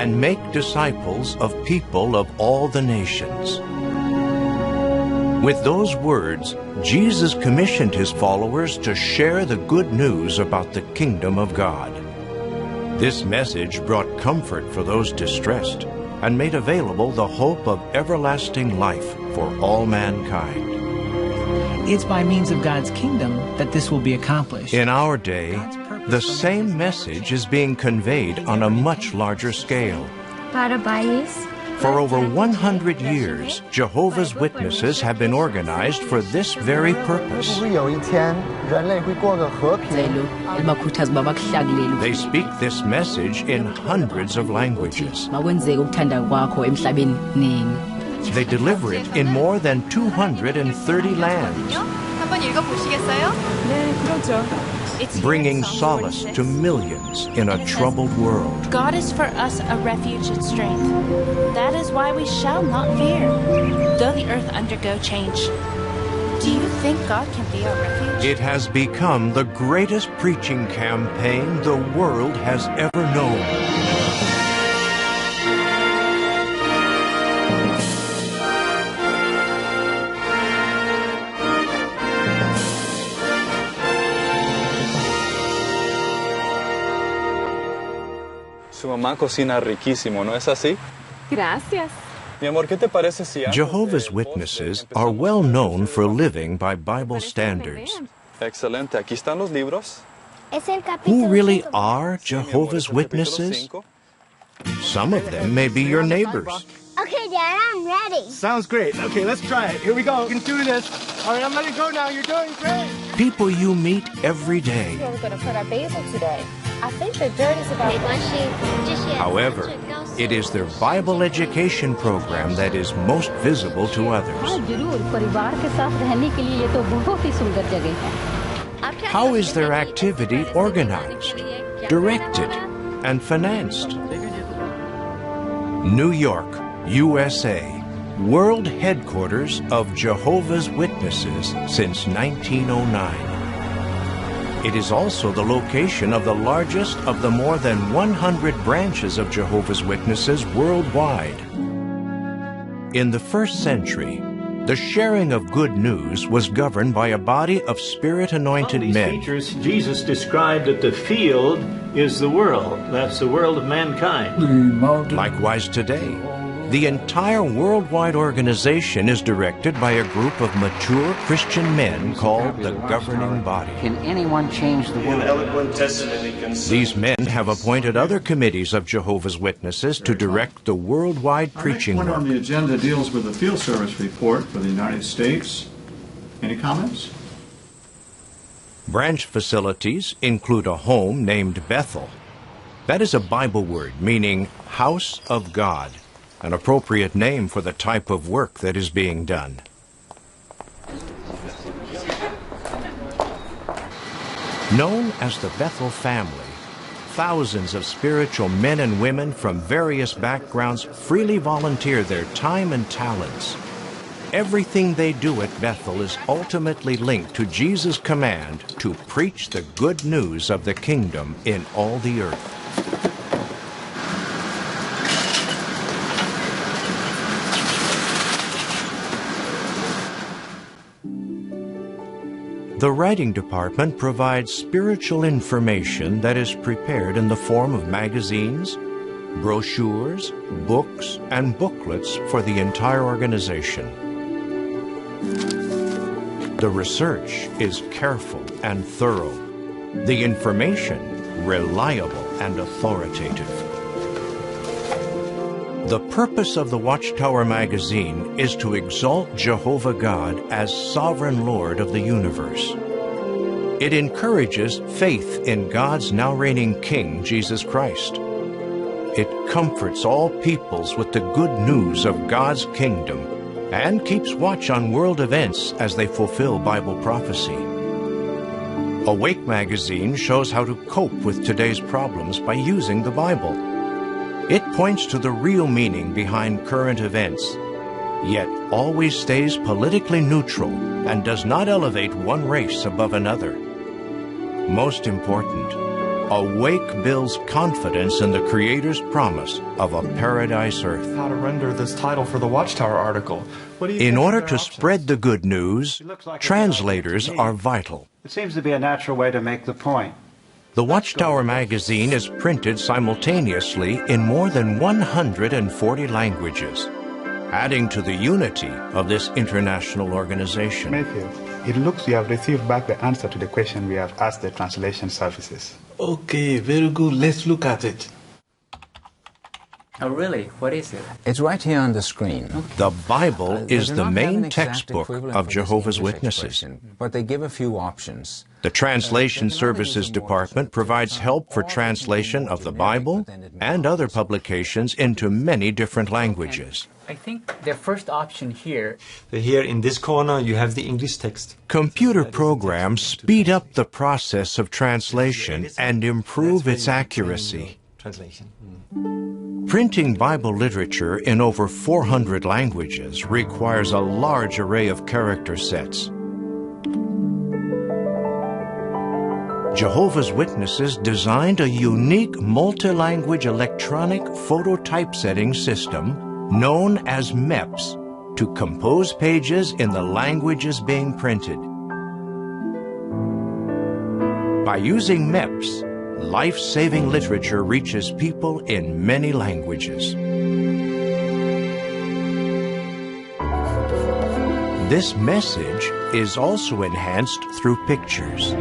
and make disciples of people of all the nations. With those words, Jesus commissioned his followers to share the good news about the kingdom of God. This message brought comfort for those distressed and made available the hope of everlasting life for all mankind. It's by means of God's kingdom that this will be accomplished. In our day, the same message is being conveyed on a much larger scale. For over 100 years, Jehovah's Witnesses have been organized for this very purpose. They speak this message in hundreds of languages. They deliver it in more than 230 lands, bringing solace to millions in a troubled world. God is for us a refuge and strength. That is why we shall not fear, though the earth undergo change. Do you think God can be our refuge? It has become the greatest preaching campaign the world has ever known. Su mamá cocina riquísimo, ¿no es así? Gracias. Mi amor, ¿qué te parece si Jehovah's Witnesses are well known for living by Bible standards. Excelente, aquí están los libros. Who really are Jehovah's Witnesses? Some of them may be your neighbors. Okay, Dad, I'm ready. Sounds great. Okay, let's try it. Here we go. We can do this. All right, I'm letting go now. You're doing great. People you meet every day. Where we're going to put our basil today. I think the dirt is about... However, it is their Bible education program that is most visible to others. How is their activity organized, directed, and financed? New York, USA, world headquarters of Jehovah's Witnesses since 1909. It is also the location of the largest of the more than 100 branches of Jehovah's Witnesses worldwide. In the first century, the sharing of good news was governed by a body of Spirit-anointed men. Features, Jesus described that the field is the world. That's the world of mankind. Likewise today, the entire worldwide organization is directed by a group of mature Christian men called the governing body. Can anyone change the world? These men have appointed other committees of Jehovah's Witnesses to direct the worldwide preaching work. One on the agenda deals with the field service report for the United States. Any comments? Branch facilities include a home named Bethel. That is a Bible word meaning house of God, an appropriate name for the type of work that is being done. Known as the Bethel family, thousands of spiritual men and women from various backgrounds freely volunteer their time and talents. Everything they do at Bethel is ultimately linked to Jesus' command to preach the good news of the kingdom in all the earth. The writing department provides spiritual information that is prepared in the form of magazines, brochures, books, and booklets for the entire organization. The research is careful and thorough. The information, reliable and authoritative. The purpose of the Watchtower magazine is to exalt Jehovah God as sovereign Lord of the universe. It encourages faith in God's now reigning King, Jesus Christ. It comforts all peoples with the good news of God's kingdom and keeps watch on world events as they fulfill Bible prophecy. Awake magazine shows how to cope with today's problems by using the Bible. It points to the real meaning behind current events, yet always stays politically neutral and does not elevate one race above another. Most important, Awake builds confidence in the Creator's promise of a paradise earth. How to render this title for the Watchtower article. What do you In think order are their to options? spread the good news, translators are vital. It seems to be a natural way to make the point. The Watchtower magazine is printed simultaneously in more than 140 languages, adding to the unity of this international organization. Matthew, it looks you have received back the answer to the question we have asked the translation services. Okay, very good. Let's look at it. Oh, really? What is it? It's right here on the screen. The Bible is the main exact textbook equivalent of for this Jehovah's English Witnesses. expression, but they give a few options. The Translation Services Department provides help for translation of the Bible and other publications into many different languages. I think their first option here. Here in this corner, you have the English text. Computer programs speed up the process of translation and improve its accuracy. Translation. Printing Bible literature in over 400 languages requires a large array of character sets. Jehovah's Witnesses designed a unique multi-language electronic photo typesetting system known as MEPS to compose pages in the languages being printed. By using MEPS, life-saving literature reaches people in many languages. This message is also enhanced through pictures.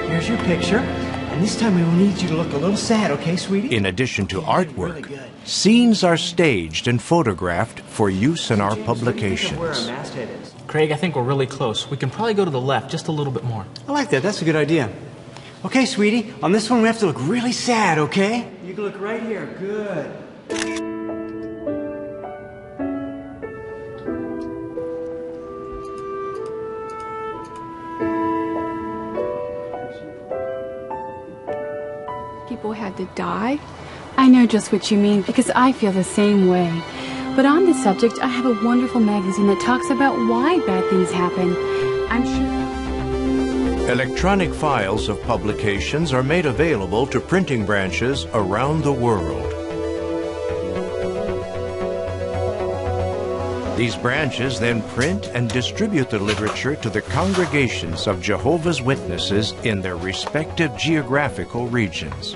Here's your picture. And this time we will need you to look a little sad, okay, sweetie? In addition to artwork, scenes are staged and photographed for use in our publications. Craig, I think we're really close. We can probably go to the left just a little bit more. I like that. That's a good idea. Okay, sweetie, on this one we have to look really sad, okay? You can look right here. Good. People had to die? I know just what you mean because I feel the same way. But on this subject, I have a wonderful magazine that talks about why bad things happen. I'm sure. Electronic files of publications are made available to printing branches around the world. These branches then print and distribute the literature to the congregations of Jehovah's Witnesses in their respective geographical regions.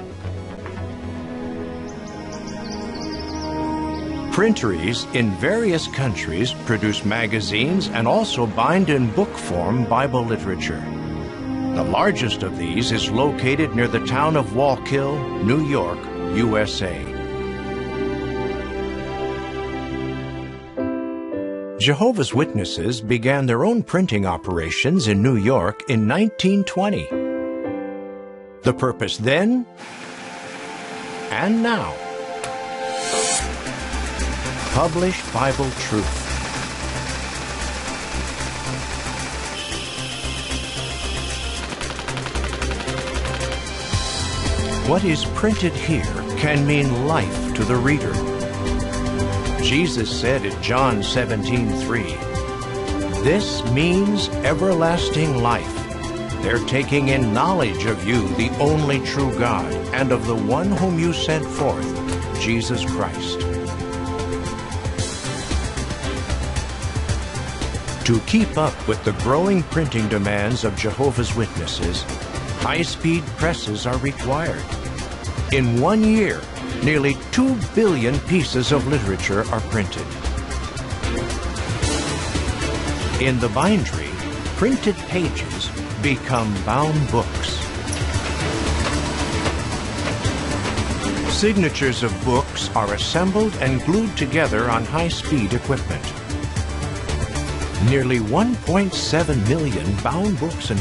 Printeries in various countries produce magazines and also bind in book form Bible literature. The largest of these is located near the town of Wallkill, New York, USA. Jehovah's Witnesses began their own printing operations in New York in 1920. The purpose then and now: publish Bible truth. What is printed here can mean life to the reader. Jesus said in John 17:3, "This means everlasting life. They're taking in knowledge of you, the only true God, and of the one whom you sent forth, Jesus Christ." To keep up with the growing printing demands of Jehovah's Witnesses, high-speed presses are required. In 1 year, nearly 2 billion pieces of literature are printed. In the bindery, printed pages become bound books. Signatures of books are assembled and glued together on high-speed equipment. Nearly 1.7 million bound books and